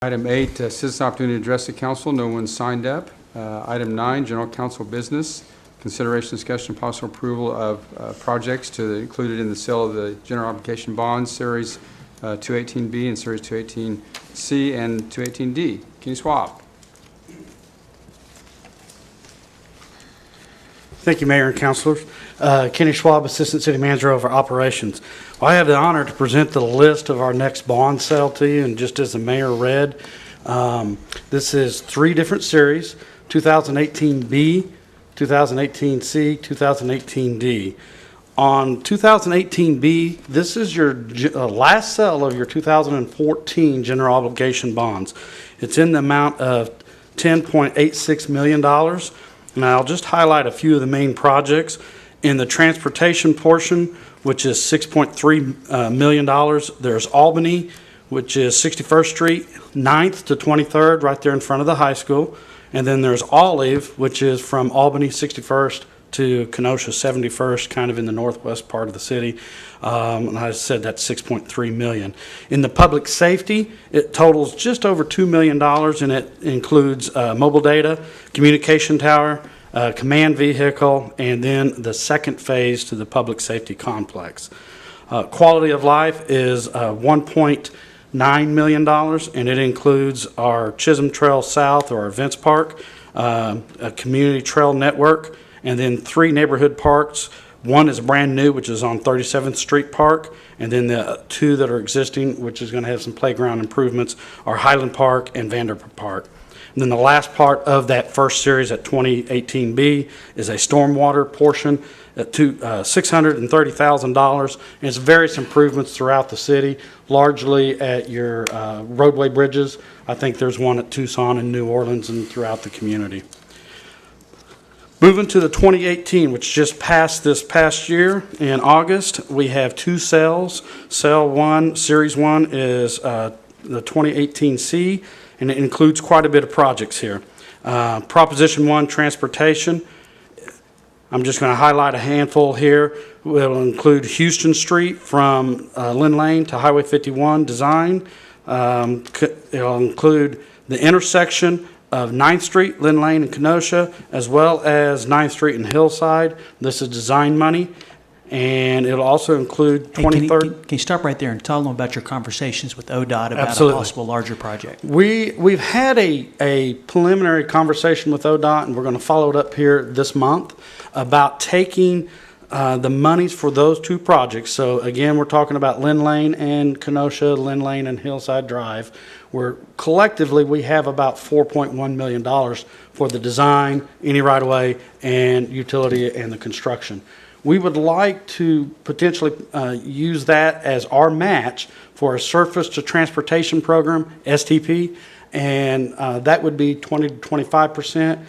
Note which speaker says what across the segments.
Speaker 1: Item 8, citizen opportunity to address the council. No one signed up. Item 9, general council business. Consideration, discussion, and possible approval of projects to included in the sale of the general obligation bonds, Series 218B and Series 218C and 218D. Kenny Schwab.
Speaker 2: Thank you, Mayor and Councilors. Kenny Schwab, Assistant City Manager over Operations. Well, I have the honor to present the list of our next bond sale to you, and just as the Mayor read, this is 3 different series, 2018B, 2018C, 2018D. On 2018B, this is your last sale of your 2014 general obligation bonds. It's in the amount of $10.86 million. And I'll just highlight a few of the main projects. In the transportation portion, which is $6.3 million, there's Albany, which is 61st Street, 9th to 23rd, right there in front of the high school. And then there's Olive, which is from Albany 61st to Kenosha 71st, kind of in the northwest part of the city. And I said that's $6.3 million. In the public safety, it totals just over $2 million, and it includes mobile data, communication tower, command vehicle, and then the second phase to the public safety complex. Quality of life is $1.9 million, and it includes our Chisholm Trail South, or our events park, a community trail network, and then 3 neighborhood parks. One is brand new, which is on 37th Street Park, and then the 2 that are existing, which is going to have some playground improvements, are Highland Park and Vanderbilt Park. And then the last part of that first series at 2018B is a stormwater portion at $630,000, and it's various improvements throughout the city, largely at your roadway bridges. I think there's one at Tucson and New Orleans and throughout the community. Moving to the 2018, which just passed this past year in August, we have 2 sales. Sale 1, Series 1 is the 2018C, and it includes quite a bit of projects here. Proposition 1, transportation. I'm just going to highlight a handful here. It will include Houston Street from Lynn Lane to Highway 51 design. It'll include the intersection of 9th Street, Lynn Lane, and Kenosha, as well as 9th Street and Hillside. This is design money, and it'll also include 23rd.
Speaker 3: Can you stop right there and tell them about your conversations with ODOT about
Speaker 2: Absolutely.
Speaker 3: a possible larger project?
Speaker 2: We've had a preliminary conversation with ODOT, and we're going to follow it up here this month about taking the monies for those 2 projects. So again, we're talking about Lynn Lane and Kenosha, Lynn Lane and Hillside Drive, where collectively we have about $4.1 million for the design, any right-of-way, and utility and the construction. We would like to potentially use that as our match for a surface to transportation program, STP, and that would be 20 to 25%.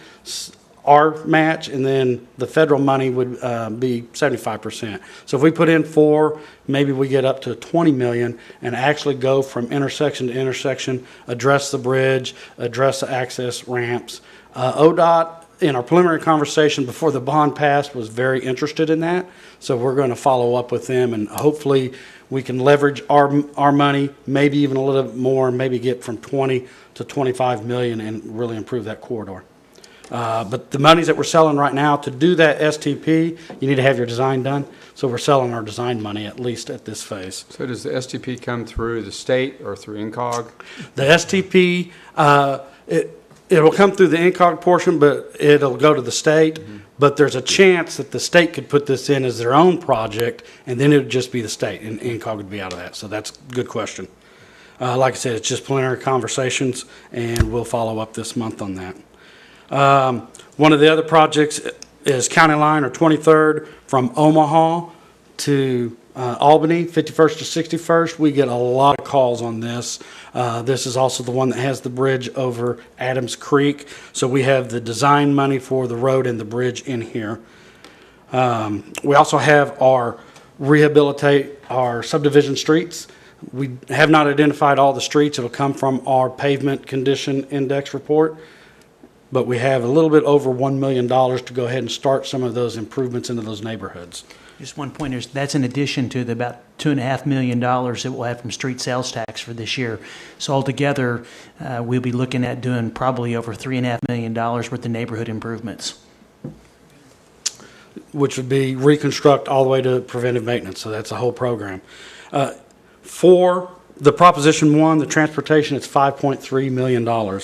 Speaker 2: Our match, and then the federal money would be 75%. So if we put in 4, maybe we get up to 20 million and actually go from intersection to intersection, address the bridge, address the access ramps. ODOT, in our preliminary conversation before the bond passed, was very interested in that. So we're going to follow up with them, and hopefully we can leverage our money, maybe even a little bit more, maybe get from 20 to 25 million and really improve that corridor. But the monies that we're selling right now, to do that STP, you need to have your design done. So we're selling our design money, at least at this phase.
Speaker 1: So does the STP come through the state or through INCOG?
Speaker 2: The STP, it will come through the INCOG portion, but it'll go to the state. Mm-hmm. But there's a chance that the state could put this in as their own project, and then it would just be the state, and INCOG would be out of that. So that's a good question. Like I said, it's just preliminary conversations, and we'll follow up this month on that. One of the other projects is County Line, or 23rd, from Omaha to Albany, 51st to 61st. We get a lot of calls on this. This is also the one that has the bridge over Adams Creek. So we have the design money for the road and the bridge in here. We also have our rehabilitate our subdivision streets. We have not identified all the streets. It'll come from our pavement condition index report. But we have a little bit over $1 million to go ahead and start some of those improvements into those neighborhoods.
Speaker 3: Just one point is that's in addition to the about $2.5 million that we'll have from street sales tax for this year. So altogether, we'll be looking at doing probably over $3.5 million worth of neighborhood improvements.
Speaker 2: Which would be reconstruct all the way to preventive maintenance, so that's a whole program. For the Proposition 1, the transportation, it's $5.3 million.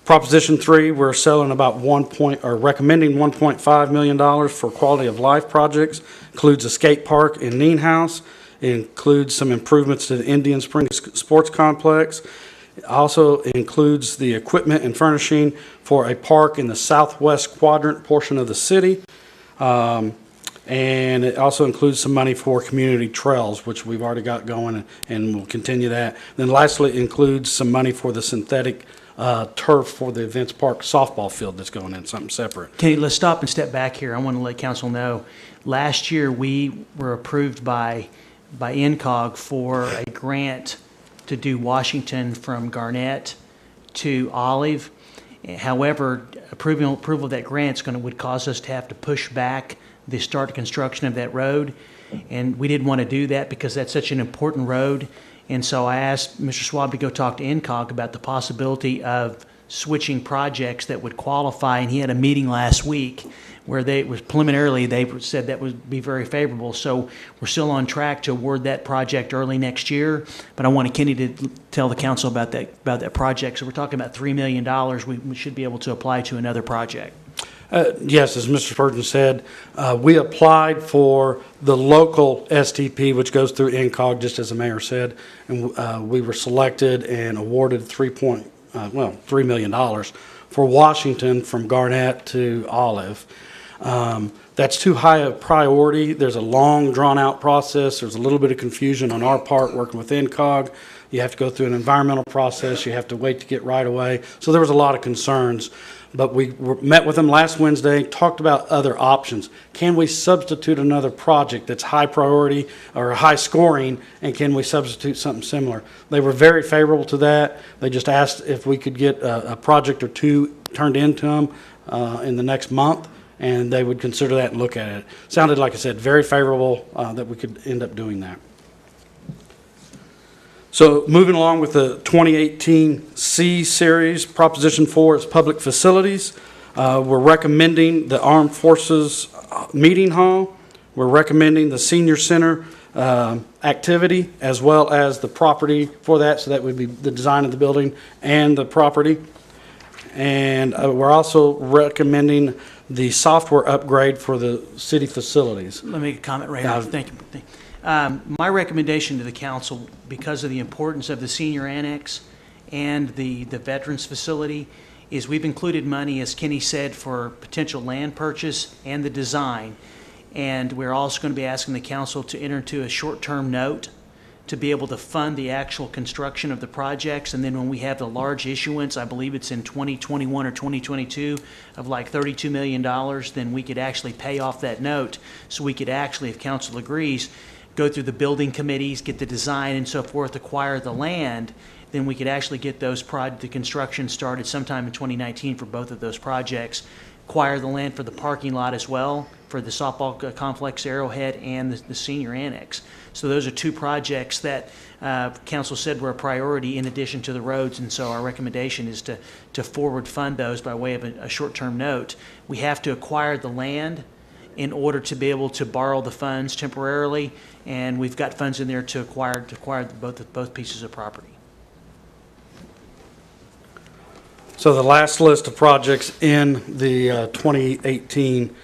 Speaker 2: Proposition 3, we're selling about recommending $1.5 million for quality of life projects. Includes a skate park in Neen House. It includes some improvements to the Indian Springs Sports Complex. It also includes the equipment and furnishing for a park in the southwest quadrant portion of the city. And it also includes some money for community trails, which we've already got going, and we'll continue that. Then lastly, it includes some money for the synthetic turf for the Events Park softball field that's going in, something separate.
Speaker 3: Okay, let's stop and step back here. I want to let council know, last year we were approved by NCOG for a grant to do Washington from Garnett to Olive. However, approval of that grant would cause us to have to push back the start of construction of that road, and we didn't want to do that because that's such an important road. And so I asked Mr. Schwab to go talk to NCOG about the possibility of switching projects that would qualify, and he had a meeting last week where they said that would be very favorable. So we're still on track to award that project early next year. But I wanted Kenny to tell the council about that project. So we're talking about $3 million. We should be able to apply to another project.
Speaker 2: Yes, as Mr. Spurgeon said, we applied for the local STP, which goes through NCOG, just as the mayor said, and we were selected and awarded $3 million for Washington from Garnett to Olive. That's too high a priority. There's a long, drawn-out process. There's a little bit of confusion on our part working with NCOG. You have to go through an environmental process. You have to wait to get right away. So there was a lot of concerns. But we met with them last Wednesday, talked about other options. Can we substitute another project that's high priority or high scoring, and can we substitute something similar? They were very favorable to that. They just asked if we could get a project or two turned into them in the next month, and they would consider that and look at it. Sounded, like I said, very favorable that we could end up doing that. So moving along with the 2018 C series, Proposition 4 is public facilities. We're recommending the Armed Forces Meeting Hall. We're recommending the Senior Center activity, as well as the property for that. So that would be the design of the building and the property. And we're also recommending the software upgrade for the city facilities.
Speaker 3: Let me make a comment right now. Thank you. My recommendation to the council, because of the importance of the senior annex and the veterans facility, is we've included money, as Kenny said, for potential land purchase and the design. And we're also going to be asking the council to enter into a short-term note to be able to fund the actual construction of the projects. And then when we have the large issuance, I believe it's in 2021 or 2022, of like $32 million, then we could actually pay off that note. So we could actually, if council agrees, go through the building committees, get the design and so forth, acquire the land, then we could actually get the construction started sometime in 2019 for both of those projects. Acquire the land for the parking lot as well, for the softball complex, Arrowhead, and the senior annex. So those are two projects that council said were a priority in addition to the roads, and so our recommendation is to forward fund those by way of a short-term note. We have to acquire the land in order to be able to borrow the funds temporarily, and we've got funds in there to acquire both pieces of property.
Speaker 2: So the last list of projects in the 2018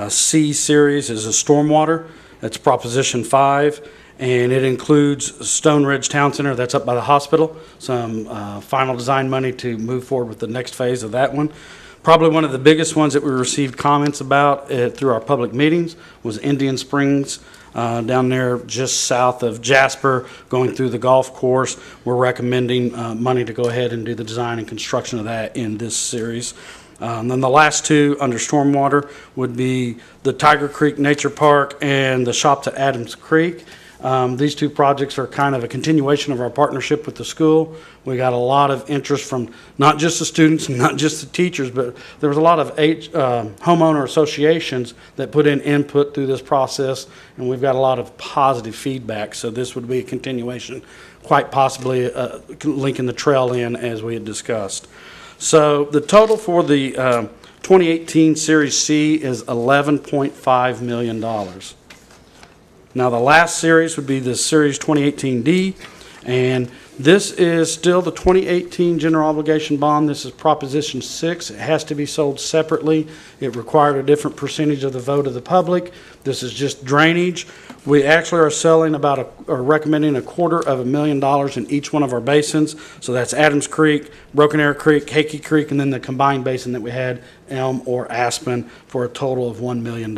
Speaker 2: C series is a stormwater. That's Proposition 5, and it includes Stone Ridge Town Center. That's up by the hospital. Some final design money to move forward with the next phase of that one. Probably one of the biggest ones that we received comments about through our public meetings was Indian Springs, down there just south of Jasper, going through the golf course. We're recommending money to go ahead and do the design and construction of that in this series. Then the last two under stormwater would be the Tiger Creek Nature Park and the Shops at Adams Creek. These two projects are kind of a continuation of our partnership with the school. We got a lot of interest from not just the students and not just the teachers, but there was a lot of homeowner associations that put in input through this process, and we've got a lot of positive feedback. So this would be a continuation, quite possibly linking the trail in as we had discussed. So the total for the 2018 Series C is $11.5 million. Now, the last series would be the Series 2018D, and this is still the 2018 general obligation bond. This is Proposition 6. It has to be sold separately. It required a different percentage of the vote of the public. This is just drainage. We actually are selling or recommending $250,000 in each one of our basins. So that's Adams Creek, Broken Arrow Creek, Hakey Creek, and then the combined basin that we had, Elm or Aspen, for a total of $1 million.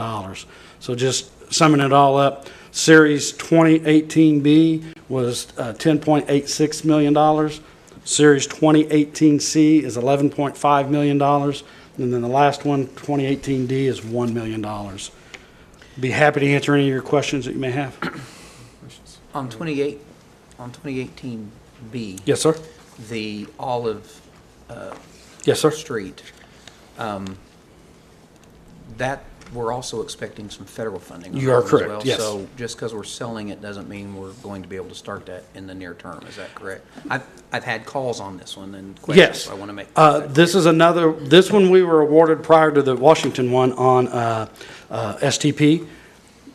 Speaker 2: So just summing it all up, Series 2018B was $10.86 million. Series 2018C is $11.5 million. And then the last one, 2018D, is $1 million. Be happy to answer any of your questions that you may have.
Speaker 4: On 2018B.
Speaker 2: Yes, sir.
Speaker 4: The Olive
Speaker 2: Yes, sir.
Speaker 4: Street, that we're also expecting some federal funding. on
Speaker 2: You are
Speaker 4: that as
Speaker 2: correct,
Speaker 4: well.
Speaker 2: yes.
Speaker 4: So just because we're selling it doesn't mean we're going to be able to start that in the near term. Is that correct? I've had calls on this one and questions.
Speaker 2: Yes.
Speaker 4: So I want to make.
Speaker 2: This one we were awarded prior to the Washington one on STP.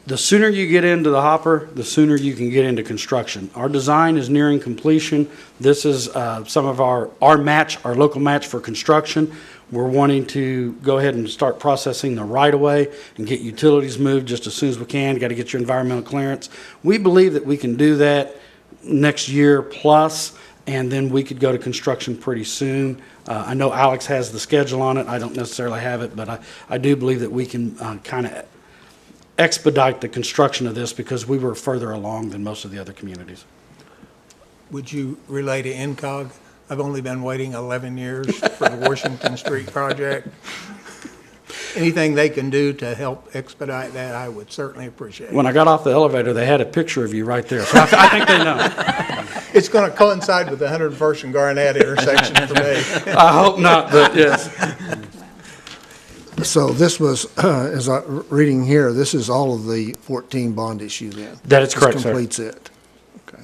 Speaker 2: The sooner you get into the hopper, the sooner you can get into construction. Our design is nearing completion. This is some of our local match for construction. We're wanting to go ahead and start processing the right-of-way and get utilities moved just as soon as we can. Got to get your environmental clearance. We believe that we can do that next year plus, and then we could go to construction pretty soon. I know Alex has the schedule on it. I don't necessarily have it, but I do believe that we can kind of expedite the construction of this because we were further along than most of the other communities.
Speaker 5: Would you relay to INCOG? I've only been waiting 11 years for the Washington Street project. Anything they can do to help expedite that, I would certainly appreciate.
Speaker 2: When I got off the elevator, they had a picture of you right there, so I think they know.
Speaker 5: It's going to coincide with the 101st and Garnett intersection for me.
Speaker 2: I hope not, but yes.
Speaker 6: So this was, as I'm reading here, this is all of the 14 bond issue then?
Speaker 2: That is correct,
Speaker 6: This
Speaker 2: sir.
Speaker 6: completes it. Okay.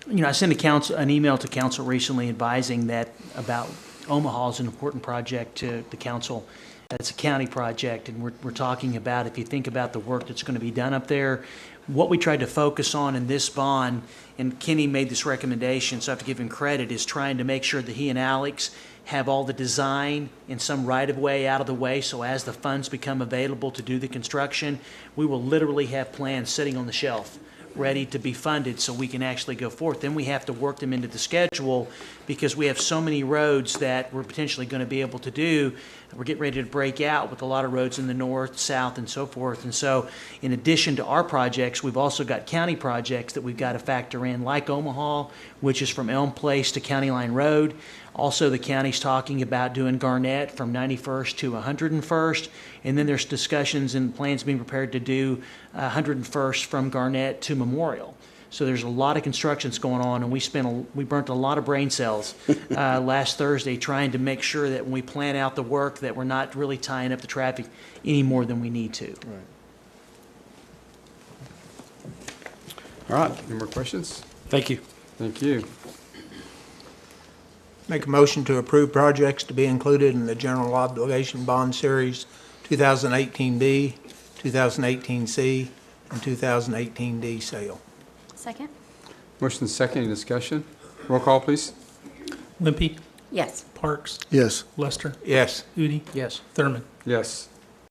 Speaker 3: You know, I sent an email to council recently advising that about Omaha is an important project to the council. It's a county project, and we're talking about, if you think about the work that's going to be done up there, what we tried to focus on in this bond, and Kenny made this recommendation, so I have to give him credit, is trying to make sure that he and Alex have all the design and some right-of-way out of the way, so as the funds become available to do the construction, we will literally have plans sitting on the shelf ready to be funded so we can actually go forth. Then we have to work them into the schedule because we have so many roads that we're potentially going to be able to do. We're getting ready to break out with a lot of roads in the north, south, and so forth. And so in addition to our projects, we've also got county projects that we've got to factor in, like Omaha, which is from Elm Place to County Line Road. Also, the county's talking about doing Garnett from 91st to 101st. And then there's discussions and plans being prepared to do 101st from Garnett to Memorial. So there's a lot of constructions going on, and we burnt a lot of brain cells last Thursday trying to make sure that when we plan out the work that we're not really tying up the traffic any more than we need to.
Speaker 1: All right, any more questions?
Speaker 2: Thank you.
Speaker 1: Thank you.
Speaker 5: Make a motion to approve projects to be included in the general obligation bond series 2018B, 2018C, and 2018D sale.
Speaker 7: Second?
Speaker 1: Motion second, any discussion? Roll call, please.
Speaker 8: Limpy,
Speaker 7: Yes.
Speaker 8: Parks,
Speaker 6: Yes.
Speaker 8: Lester,
Speaker 5: Yes.
Speaker 8: Udi,
Speaker 4: Yes.
Speaker 8: Thurman.
Speaker 1: Yes.